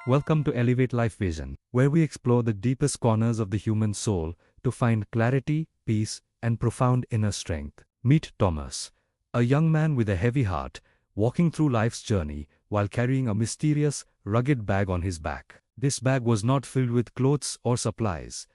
Welcome to Elevate Life Vision, where we explore the deepest corners of the human soul to find clarity, peace, and profound inner strength. Meet Thomas, a young man with a heavy heart, walking through life's journey while carrying a mysterious, rugged bag on his back. This bag was not filled with clothes or supplies,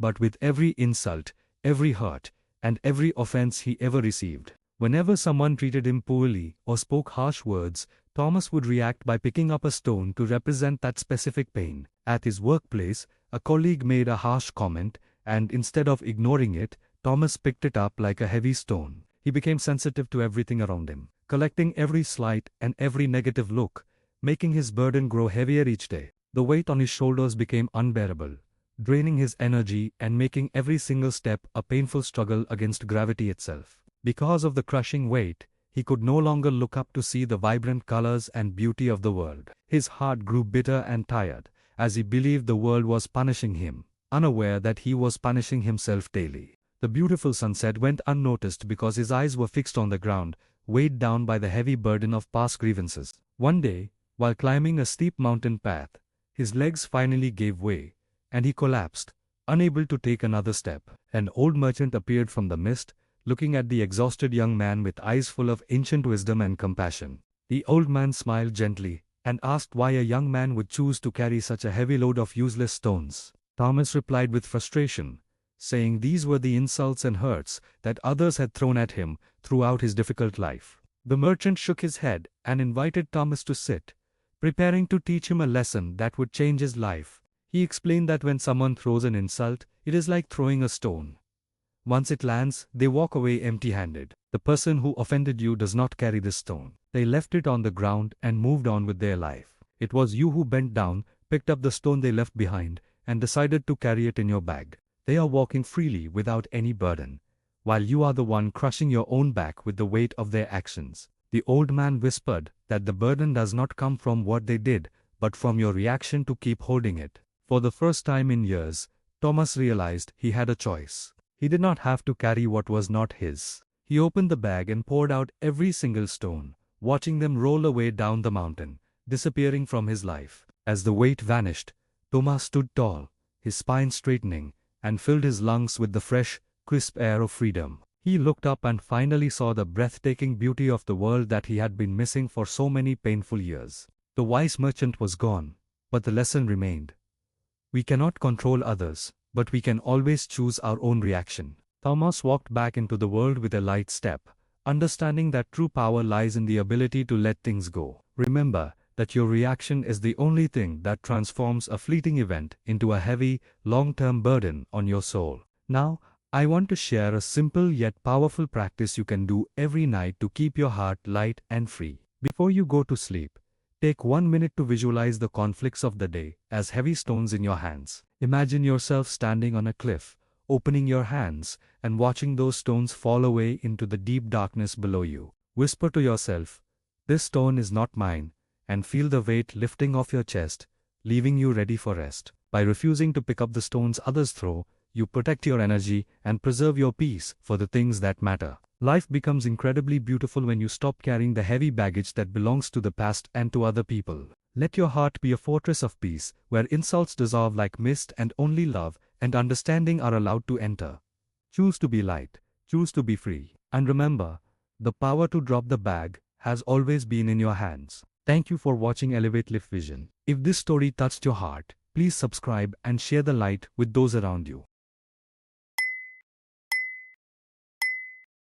but with every insult, every hurt, and every offense he ever received. Whenever someone treated him poorly or spoke harsh words, Thomas would react by picking up a stone to represent that specific pain. At his workplace, a colleague made a harsh comment, and instead of ignoring it, Thomas picked it up like a heavy stone. He became sensitive to everything around him, collecting every slight and every negative look, making his burden grow heavier each day. The weight on his shoulders became unbearable, draining his energy and making every single step a painful struggle against gravity itself. Because of the crushing weight, he could no longer look up to see the vibrant colors and beauty of the world. His heart grew bitter and tired, as he believed the world was punishing him, unaware that he was punishing himself daily. The beautiful sunset went unnoticed because his eyes were fixed on the ground, weighed down by the heavy burden of past grievances. One day, while climbing a steep mountain path, his legs finally gave way, and he collapsed, unable to take another step. An old merchant appeared from the mist, looking at the exhausted young man with eyes full of ancient wisdom and compassion. The old man smiled gently and asked why a young man would choose to carry such a heavy load of useless stones. Thomas replied with frustration, saying these were the insults and hurts that others had thrown at him throughout his difficult life. The merchant shook his head and invited Thomas to sit, preparing to teach him a lesson that would change his life. He explained that when someone throws an insult, it is like throwing a stone. Once it lands, they walk away empty-handed. The person who offended you does not carry this stone. They left it on the ground and moved on with their life. It was you who bent down, picked up the stone they left behind, and decided to carry it in your bag. They are walking freely without any burden, while you are the one crushing your own back with the weight of their actions. The old man whispered that the burden does not come from what they did, but from your reaction to keep holding it. For the first time in years, Thomas realized he had a choice. He did not have to carry what was not his. He opened the bag and poured out every single stone, watching them roll away down the mountain, disappearing from his life. As the weight vanished, Thomas stood tall, his spine straightening, and filled his lungs with the fresh, crisp air of freedom. He looked up and finally saw the breathtaking beauty of the world that he had been missing for so many painful years. The wise merchant was gone, but the lesson remained. We cannot control others, but we can always choose our own reaction. Thomas walked back into the world with a light step, understanding that true power lies in the ability to let things go. Remember that your reaction is the only thing that transforms a fleeting event into a heavy, long-term burden on your soul. Now, I want to share a simple yet powerful practice you can do every night to keep your heart light and free. Before you go to sleep, take 1 minute to visualize the conflicts of the day as heavy stones in your hands. Imagine yourself standing on a cliff, opening your hands, and watching those stones fall away into the deep darkness below you. Whisper to yourself, "This stone is not mine," and feel the weight lifting off your chest, leaving you ready for rest. By refusing to pick up the stones others throw, you protect your energy and preserve your peace for the things that matter. Life becomes incredibly beautiful when you stop carrying the heavy baggage that belongs to the past and to other people. Let your heart be a fortress of peace, where insults dissolve like mist and only love and understanding are allowed to enter. Choose to be light, choose to be free, and remember, the power to drop the bag has always been in your hands. Thank you for watching Elevate Life Vision. If this story touched your heart, please subscribe and share the light with those around you.